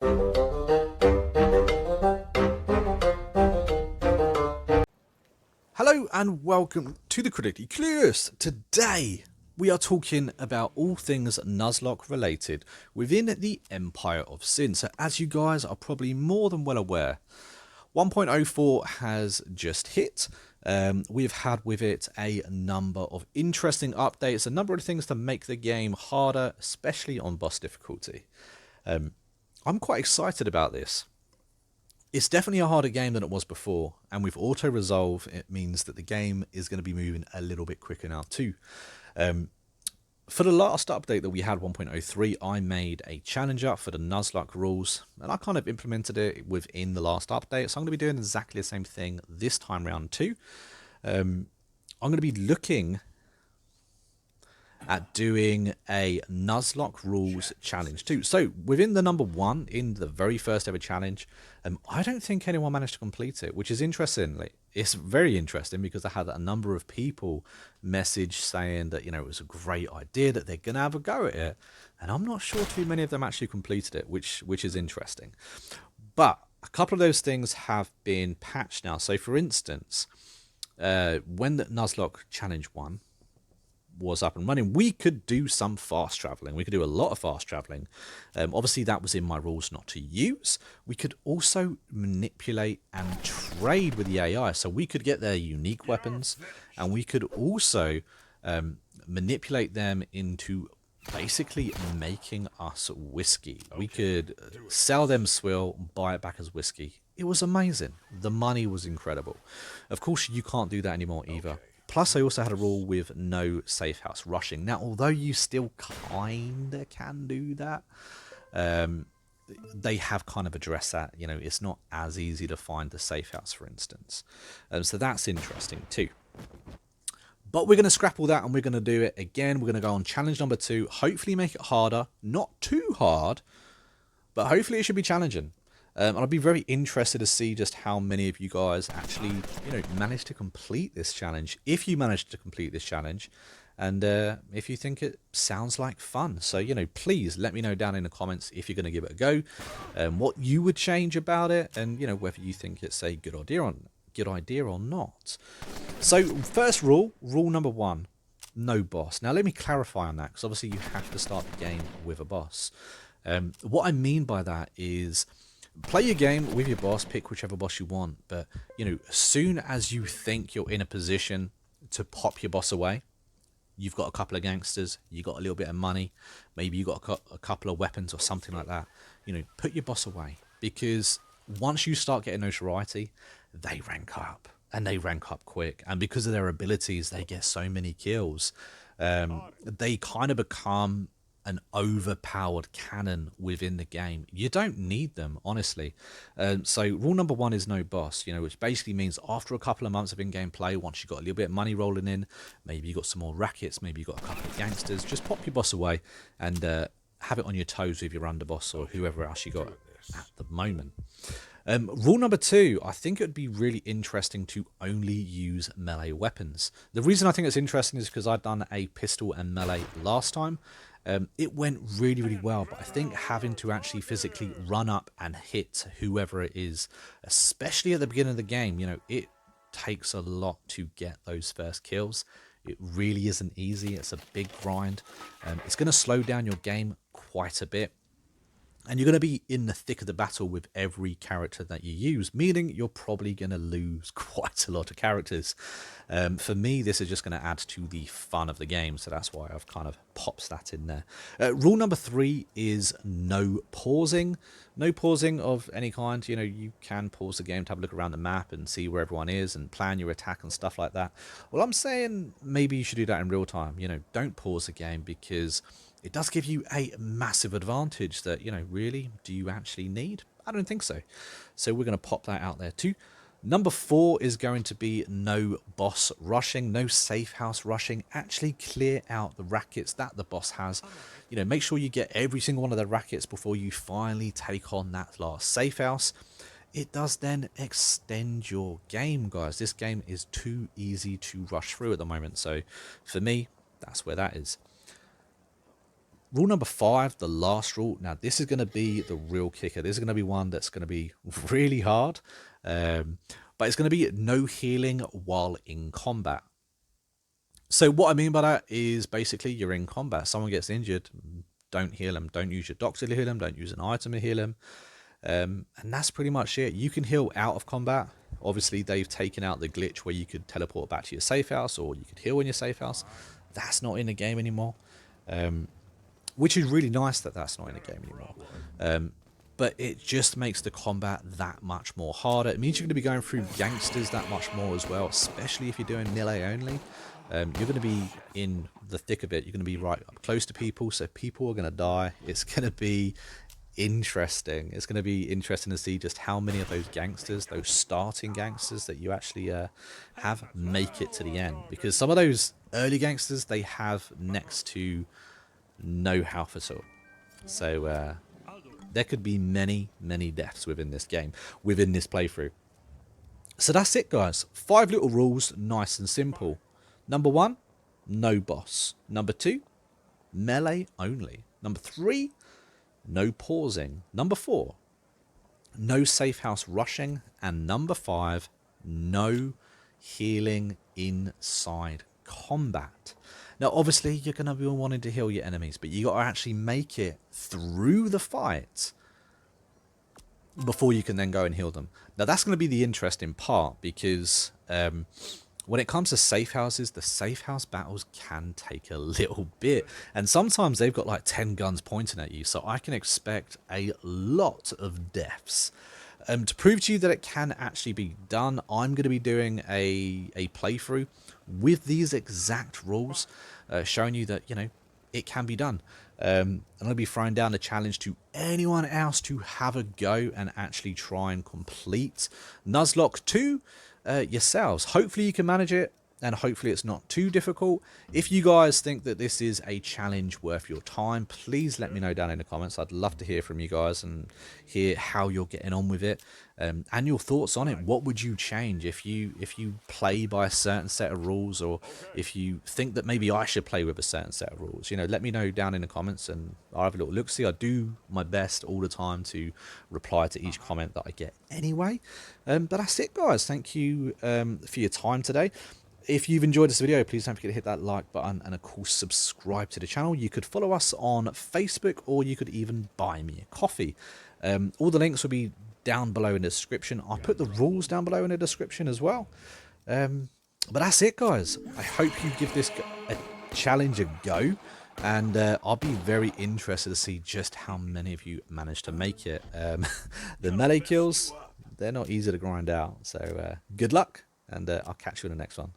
Hello and welcome to the Critically Clueless. Today we are talking about all things Nuzlocke related within the Empire of Sin. So as you guys are probably more than well aware, 1.04 has just hit. We've had with it a number of interesting updates, a number of things to make the game harder, especially on boss difficulty. I'm quite excited about this. It's definitely a harder game than it was before, and with auto resolve, it means that the game is going to be moving a little bit quicker now too. For the last update that we had, 1.03, I made a challenge up for the Nuzlocke rules, and I kind of implemented it within the last update, so I'm going to be doing exactly the same thing this time round too. I'm going to be looking at doing a Nuzlocke rules challenge too. So within the number 1 in the very first ever challenge, I don't think anyone managed to complete it, which is interesting. It's very interesting because I had a number of people message saying that, it was a great idea, that they're gonna have a go at it, and I'm not sure too many of them actually completed it, which is interesting. But a couple of those things have been patched now. So for instance, when the Nuzlocke challenge 1 was up and running, we could do some fast traveling. We could do a lot of fast traveling. Obviously, that was in my rules not to use. We could also manipulate and trade with the AI. So we could get their unique weapons, and we could also manipulate them into basically making us whiskey. We could sell them swill, buy it back as whiskey. It was amazing. The money was incredible. Of course, you can't do that anymore either. Plus, I also had a rule with no safe house rushing. Now, although you still kinda can do that, they have kind of addressed that. It's not as easy to find the safe house, for instance. So that's interesting too. But we're going to scrap all that and we're going to do it again. We're going to go on challenge number 2. Hopefully make it harder. Not too hard, but hopefully it should be challenging. And I'd be very interested to see just how many of you guys actually, managed to complete this challenge. If you managed to complete this challenge, and if you think it sounds like fun. So, please let me know down in the comments if you're going to give it a go, what you would change about it, and, whether you think it's a good idea or not. So, first rule number 1, no boss. Now, let me clarify on that, because obviously you have to start the game with a boss. What I mean by that is, play your game with your boss, pick whichever boss you want, but as soon as you think you're in a position to pop your boss away, you've got a couple of gangsters, you got a little bit of money, maybe you got a couple of weapons or something like that, put your boss away, because once you start getting notoriety, they rank up, and they rank up quick, and because of their abilities, they get so many kills. They kind of become an overpowered cannon within the game. You don't need them, honestly. So rule number 1 is no boss, which basically means after a couple of months of in-game play, once you've got a little bit of money rolling in, maybe you got some more rackets, maybe you got a couple of gangsters, just pop your boss away and have it on your toes with your underboss or whoever else you got at the moment. Rule number 2, I think it would be really interesting to only use melee weapons. The reason I think it's interesting is because I'd done a pistol and melee last time. It went really, really well, but I think having to actually physically run up and hit whoever it is, especially at the beginning of the game, it takes a lot to get those first kills. It really isn't easy. It's a big grind. It's going to slow down your game quite a bit. And you're going to be in the thick of the battle with every character that you use, meaning you're probably going to lose quite a lot of characters. For me, this is just going to add to the fun of the game, so that's why I've kind of popped that in there. Rule number 3 is no pausing. No pausing of any kind. You can pause the game to have a look around the map and see where everyone is and plan your attack and stuff like that. Well, I'm saying maybe you should do that in real time. Don't pause the game, because it does give you a massive advantage that, really, do you actually need? I don't think so. So we're going to pop that out there too. Number 4 is going to be no boss rushing, no safe house rushing. Actually clear out the rackets that the boss has. Make sure you get every single one of the rackets before you finally take on that last safe house. It does then extend your game, guys. This game is too easy to rush through at the moment. So for me, that's where that is. Rule number 5, the last rule. Now, this is going to be the real kicker. This is going to be one that's going to be really hard. But it's going to be no healing while in combat. So what I mean by that is basically you're in combat. Someone gets injured, don't heal them. Don't use your doctor to heal them. Don't use an item to heal them. And that's pretty much it. You can heal out of combat. Obviously, they've taken out the glitch where you could teleport back to your safe house or you could heal in your safe house. That's not in the game anymore. Which is really nice that that's not in the game anymore. But it just makes the combat that much more harder. It means you're going to be going through gangsters that much more as well, especially if you're doing melee only. You're going to be in the thick of it. You're going to be right up close to people, so people are going to die. It's going to be interesting. It's going to be interesting to see just how many of those gangsters, those starting gangsters that you actually have, make it to the end. Because some of those early gangsters, they have next to no health at all. So there could be many, many deaths within this game, within this playthrough. So that's it, guys. 5 little rules, nice and simple. Number 1, no boss. Number 2, melee only. Number 3, no pausing. Number 4, no safe house rushing. And number 5, no healing inside combat. Now, obviously, you're going to be wanting to heal your enemies, but you got to actually make it through the fight before you can then go and heal them. Now, that's going to be the interesting part, because when it comes to safe houses, the safe house battles can take a little bit. And sometimes they've got like 10 guns pointing at you, so I can expect a lot of deaths. To prove to you that it can actually be done, I'm going to be doing a playthrough with these exact rules, showing you that, you know, it can be done. I'm going to be throwing down the challenge to anyone else to have a go and actually try and complete Nuzlocke 2 yourselves. Hopefully you can manage it, and hopefully it's not too difficult. If you guys think that this is a challenge worth your time, please let me know down in the comments. I'd love to hear from you guys and hear how you're getting on with it, and your thoughts on it. What would you change if you play by a certain set of rules, or if you think that maybe I should play with a certain set of rules? You know, let me know down in the comments, and I'll have a little look. See, I do my best all the time to reply to each comment that I get anyway. But that's it, guys. Thank you for your time today. If you've enjoyed this video, please don't forget to hit that like button and, of course, subscribe to the channel. You could follow us on Facebook, or you could even buy me a coffee. All the links will be down below in the description. I'll put the rules down below in the description as well. But that's it, guys. I hope you give this a challenge a go, and I'll be very interested to see just how many of you manage to make it. The melee kills, they're not easy to grind out. So good luck, and I'll catch you in the next one.